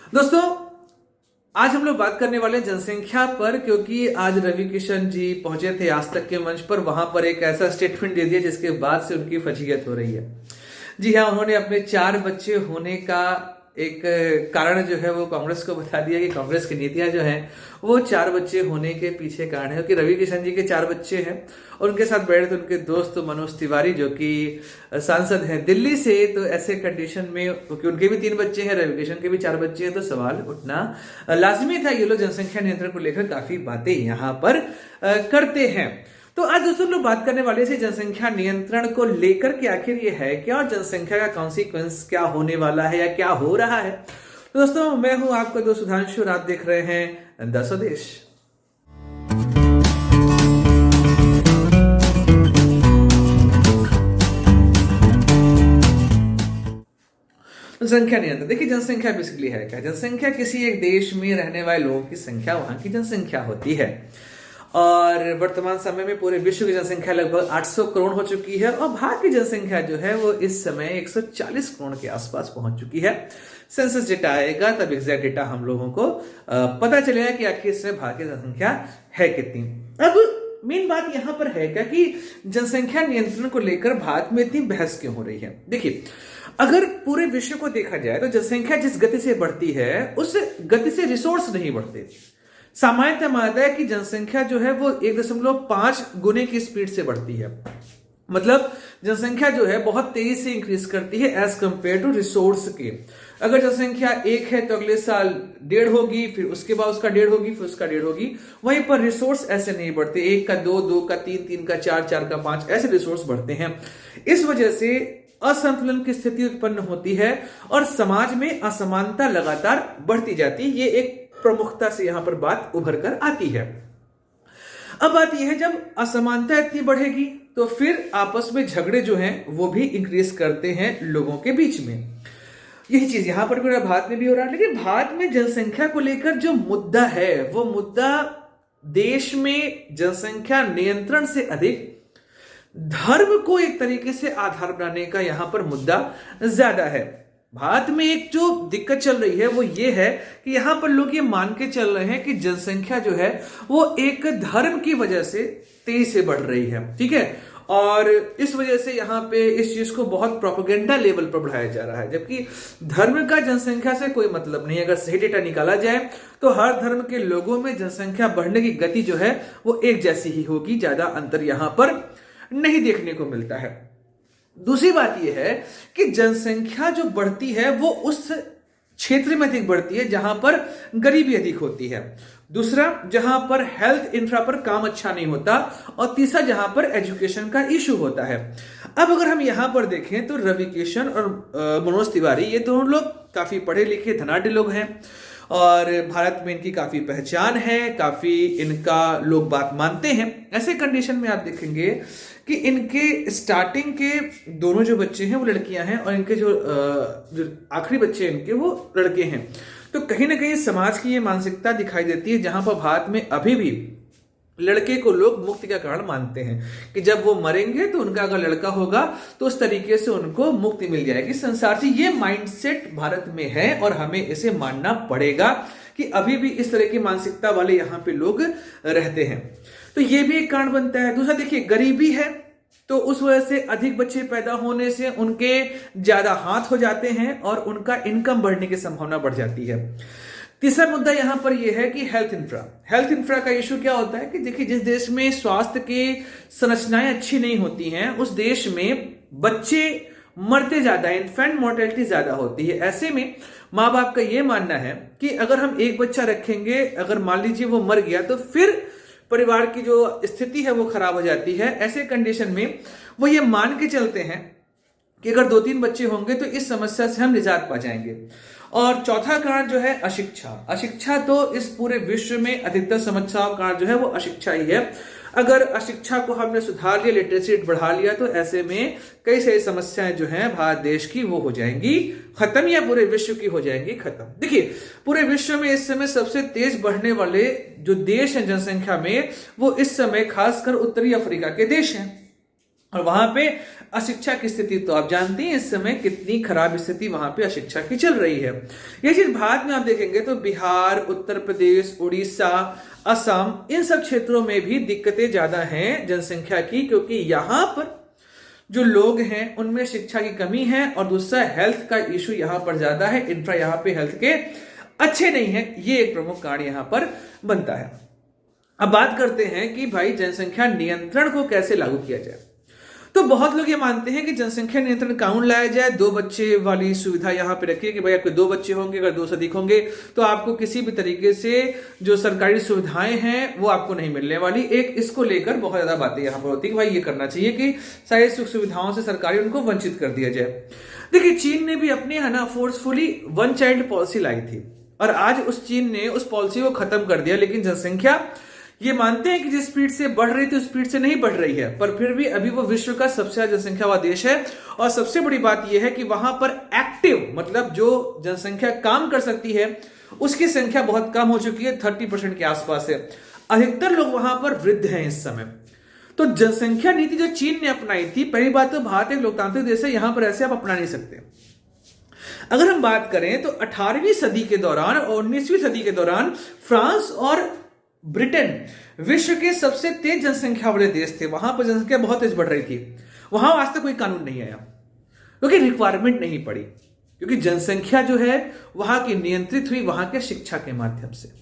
दोस्तों, आज हम लोग बात करने वाले हैं जनसंख्या पर, क्योंकि आज रवि किशन जी पहुंचे थे आज तक के मंच पर। वहां पर एक ऐसा स्टेटमेंट दे दिया जिसके बाद से उनकी फजीयत हो रही है। जी हाँ, उन्होंने अपने 4 बच्चे होने का एक कारण जो है वो कांग्रेस को बता दिया कि कांग्रेस की नीतियां जो हैं वो 4 बच्चे होने के पीछे कारण है। कि रवि किशन जी के 4 बच्चे हैं और उनके साथ बैठे थे उनके दोस्त मनोज तिवारी, जो कि सांसद हैं दिल्ली से। तो ऐसे कंडीशन में, क्योंकि उनके भी 3 बच्चे हैं, रवि किशन के भी 4 बच्चे हैं, तो सवाल उठना लाजमी था। ये लोग जनसंख्या नियंत्रण को लेकर काफी बातें यहाँ पर करते हैं। तो आज दोस्तों लोग बात करने वाले से जनसंख्या नियंत्रण को लेकर कि आखिर ये है क्या और जनसंख्या का कॉन्सिक्वेंस क्या होने वाला है या क्या हो रहा है। तो दोस्तों, मैं हूं आपका दोस्त सुधांशु और आप देख रहे हैं द स्वदेश। जनसंख्या नियंत्रण, देखिए जनसंख्या बेसिकली है क्या। जनसंख्या किसी एक देश में रहने वाले लोगों की संख्या, वहां की जनसंख्या होती है। और वर्तमान समय में पूरे विश्व की जनसंख्या लगभग 800 करोड़ हो चुकी है और भारत की जनसंख्या जो है वो इस समय 140 करोड़ के आसपास पहुंच चुकी है। सेंसस डेटा आएगा तब एग्जैक्ट डेटा हम लोगों को पता चलेगा कि आखिर इसमें भारत की जनसंख्या है कितनी। अब मेन बात यहां पर है क्या कि जनसंख्या नियंत्रण को लेकर भारत में इतनी बहस क्यों हो रही है। देखिए, अगर पूरे विश्व को देखा जाए तो जनसंख्या जिस गति से बढ़ती है उस गति से रिसोर्स नहीं बढ़ते। सामान्यतः मानता है कि जनसंख्या जो है वो 1.5 गुने की स्पीड से बढ़ती है। मतलब जनसंख्या जो है बहुत तेजी से इंक्रीज करती है एज कंपेयर टू रिसोर्स के। अगर जनसंख्या 1 है तो अगले साल 1.5 होगी, फिर उसके बाद उसका 1.5 होगी, फिर उसका 1.5 होगी। वहीं पर रिसोर्स ऐसे नहीं बढ़ते, 1 का 2, 2 का 3, 3 का 4, 4 का 5, ऐसे रिसोर्स बढ़ते हैं। इस वजह से असंतुलन की स्थिति उत्पन्न होती है और समाज में असमानता लगातार बढ़ती जाती है। ये एक प्रमुखता से यहां पर बात उभर कर आती है। अब बात यह है, जब असमानता इतनी बढ़ेगी तो फिर आपस में झगड़े जो हैं वो भी इंक्रीज करते हैं लोगों के बीच में। यही चीज यहां पर भी भारत में भी हो रहा है। लेकिन भारत में जनसंख्या को लेकर जो मुद्दा है वो मुद्दा देश में जनसंख्या नियंत्रण से अधिक धर्म को एक तरीके से आधार बनाने का यहां पर मुद्दा ज्यादा है। भारत में एक जो दिक्कत चल रही है वो ये है कि यहां पर लोग ये मान के चल रहे हैं कि जनसंख्या जो है वो एक धर्म की वजह से तेजी से बढ़ रही है, ठीक है। और इस वजह से यहां पे इस चीज को बहुत प्रोपेगेंडा लेवल पर बढ़ाया जा रहा है, जबकि धर्म का जनसंख्या से कोई मतलब नहीं। अगर सही डेटा निकाला जाए तो हर धर्म के लोगों में जनसंख्या बढ़ने की गति जो है वो एक जैसी ही होगी, ज्यादा अंतर यहां पर नहीं देखने को मिलता है। दूसरी बात यह है कि जनसंख्या जो बढ़ती है वो उस क्षेत्र में अधिक बढ़ती है जहां पर गरीबी अधिक होती है। दूसरा, जहां पर हेल्थ इंफ्रा पर काम अच्छा नहीं होता। और तीसरा, जहां पर एजुकेशन का इशू होता है। अब अगर हम यहां पर देखें तो रवि किशन और मनोज तिवारी, ये दोनों लोग काफी पढ़े लिखे धनाढ्य लोग हैं और भारत में इनकी काफी पहचान है, काफी इनका लोग बात मानते हैं। ऐसे कंडीशन में आप देखेंगे कि इनके स्टार्टिंग के दोनों जो बच्चे हैं वो लड़कियां हैं और इनके जो आखिरी बच्चे हैं इनके वो लड़के हैं। तो कहीं ना कहीं समाज की ये मानसिकता दिखाई देती है जहां पर भारत में अभी भी लड़के को लोग मुक्ति का कारण मानते हैं कि जब वो मरेंगे तो उनका अगर लड़का होगा तो उस तरीके से उनको मुक्ति मिल जाएगी संसार से। ये माइंडसेट भारत में है और हमें इसे मानना पड़ेगा कि अभी भी इस तरह की मानसिकता वाले यहाँ पे लोग रहते हैं। तो ये भी एक कारण बनता है। दूसरा, देखिए गरीबी है तो उस वजह से अधिक बच्चे पैदा होने से उनके ज्यादा हाथ हो जाते हैं और उनका इनकम बढ़ने की संभावना बढ़ जाती है। तीसरा मुद्दा यहां पर यह है कि हेल्थ इंफ्रा का इशू क्या होता है कि देखिए, जिस देश में स्वास्थ्य की संरचनाएं अच्छी नहीं होती हैं उस देश में बच्चे मरते ज्यादा है, इन्फेंट मोर्टेलिटी ज्यादा होती है। ऐसे में माँ बाप का यह मानना है कि अगर हम एक बच्चा रखेंगे, अगर मान लीजिए वो मर गया तो फिर परिवार की जो स्थिति है वो खराब हो जाती है। ऐसे कंडीशन में वो ये मान के चलते हैं कि अगर 2-3 बच्चे होंगे तो इस समस्या से हम निजात पा जाएंगे। और चौथा कारण जो है अशिक्षा तो इस पूरे विश्व में अधिकतर समस्याओं का कारण जो है वो अशिक्षा ही है। अगर अशिक्षा को हमने सुधार लिया, लिटरेसी रेट बढ़ा लिया, तो ऐसे में कई सारी समस्याएं जो हैं भारत देश की वो हो जाएंगी खत्म, या पूरे विश्व की हो जाएंगी खत्म। देखिए, पूरे विश्व में इस समय सबसे तेज बढ़ने वाले जो देश हैं जनसंख्या में, वो इस समय खासकर उत्तरी अफ्रीका के देश हैं। और वहां पे अशिक्षा की स्थिति तो आप जानते हैं इस समय कितनी खराब स्थिति वहां पे अशिक्षा की चल रही है। ये चीज भारत में आप देखेंगे तो बिहार, उत्तर प्रदेश, उड़ीसा, असम, इन सब क्षेत्रों में भी दिक्कतें ज्यादा हैं जनसंख्या की, क्योंकि यहां पर जो लोग हैं उनमें शिक्षा की कमी है और दूसरा हेल्थ का इशू यहां पर ज्यादा है। इंफ्रा यहां पे हेल्थ के अच्छे नहीं है, ये एक प्रमुख कारण यहां पर बनता है। अब बात करते हैं कि भाई जनसंख्या नियंत्रण को कैसे लागू किया जाए। तो बहुत लोग ये मानते हैं कि जनसंख्या नियंत्रण कानून लाया जाए, 2 बच्चे वाली सुविधा यहां पे रखिए कि भाई आपके 2 बच्चे होंगे, अगर 2 से अधिक होंगे तो आपको किसी भी तरीके से जो सरकारी सुविधाएं हैं वो आपको नहीं मिलने वाली। एक इसको लेकर बहुत ज्यादा बातें यहां पर होती है कि भाई ये करना चाहिए कि सारी सुख सुविधाओं से सरकारी उनको वंचित कर दिया जाए। देखिए चीन ने भी अपने है ना फोर्सफुली 1 चाइल्ड पॉलिसी लाई थी और आज उस चीन ने उस पॉलिसी को खत्म कर दिया, लेकिन जनसंख्या ये मानते हैं कि जिस स्पीड से बढ़ रही थी उस स्पीड से नहीं बढ़ रही है, पर फिर भी अभी वो विश्व का सबसे ज्यादा जनसंख्या वाला देश है। और सबसे बड़ी बात यह है कि वहां पर एक्टिव मतलब जो जनसंख्या काम कर सकती है उसकी संख्या बहुत कम हो चुकी है, 30% के आसपास है। अधिकतर लोग वहां पर वृद्ध हैं इस समय। तो जनसंख्या नीति जो चीन ने अपनाई थी, पहली बात तो भारत एक लोकतांत्रिक देश है, यहां पर ऐसे आप अपना नहीं सकते। अगर हम बात करें तो 18वीं सदी के दौरान और 19वीं सदी के दौरान फ्रांस और ब्रिटेन विश्व के सबसे तेज जनसंख्या वाले देश थे। वहां पर जनसंख्या बहुत तेज बढ़ रही थी, वहां आज तक कोई कानून नहीं आया क्योंकि रिक्वायरमेंट नहीं पड़ी, क्योंकि जनसंख्या जो है वहां की नियंत्रित हुई वहां के शिक्षा के माध्यम से।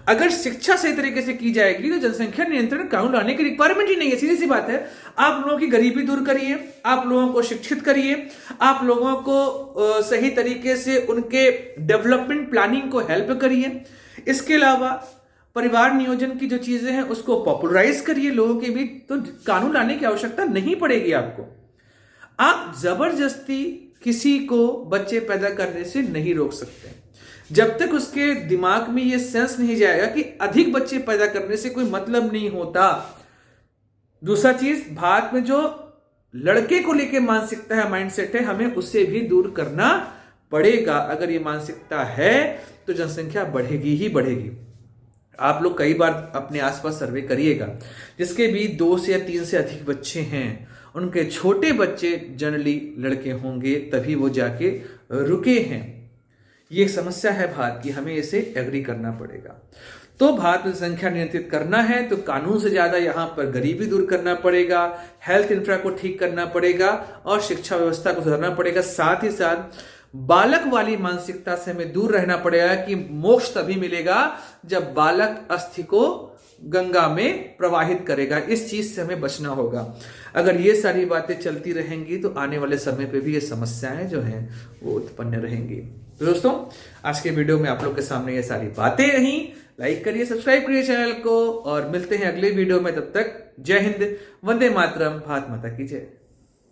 अगर शिक्षा सही तरीके से की जाएगी तो जनसंख्या नियंत्रण कानून लाने की रिक्वायरमेंट ही नहीं है। सीधी सी बात है, आप लोगों की गरीबी दूर करिए, आप लोगों को शिक्षित करिए, आप लोगों को सही तरीके से उनके डेवलपमेंट प्लानिंग को हेल्प करिए। इसके अलावा परिवार नियोजन की जो चीजें हैं उसको पॉपुलराइज करिए लोगों के बीच, तो कानून लाने की आवश्यकता नहीं पड़ेगी आपको। आप जबरदस्ती किसी को बच्चे पैदा करने से नहीं रोक सकते जब तक उसके दिमाग में यह सेंस नहीं जाएगा कि अधिक बच्चे पैदा करने से कोई मतलब नहीं होता। दूसरा चीज, भारत में जो लड़के को लेकर मानसिकता है, माइंडसेट है, हमें उससे भी दूर करना पड़ेगा। अगर ये मानसिकता है तो जनसंख्या बढ़ेगी ही बढ़ेगी। आप लोग कई बार अपने आसपास सर्वे करिएगा, जिसके भी 2 से या 3 से अधिक बच्चे हैं उनके छोटे बच्चे जनरली लड़के होंगे, तभी वो जाके रुके हैं। ये समस्या है भारत की, हमें इसे एग्री करना पड़ेगा। तो भारत में संख्या नियंत्रित करना है तो कानून से ज्यादा यहां पर गरीबी दूर करना पड़ेगा, हेल्थ इंफ्रा को ठीक करना पड़ेगा और शिक्षा व्यवस्था को सुधारना पड़ेगा। साथ ही साथ बालक वाली मानसिकता से हमें दूर रहना पड़ेगा कि मोक्ष तभी मिलेगा जब बालक अस्थि को गंगा में प्रवाहित करेगा। इस चीज से हमें बचना होगा। अगर ये सारी बातें चलती रहेंगी तो आने वाले समय पे भी ये समस्याएं जो हैं वो उत्पन्न रहेंगी। तो दोस्तों, आज के वीडियो में आप लोग के सामने ये सारी बातें रही। लाइक करिए, सब्सक्राइब करिए चैनल को और मिलते हैं अगले वीडियो में। तब तक जय हिंद, वंदे मातरम, भारत माता की जय।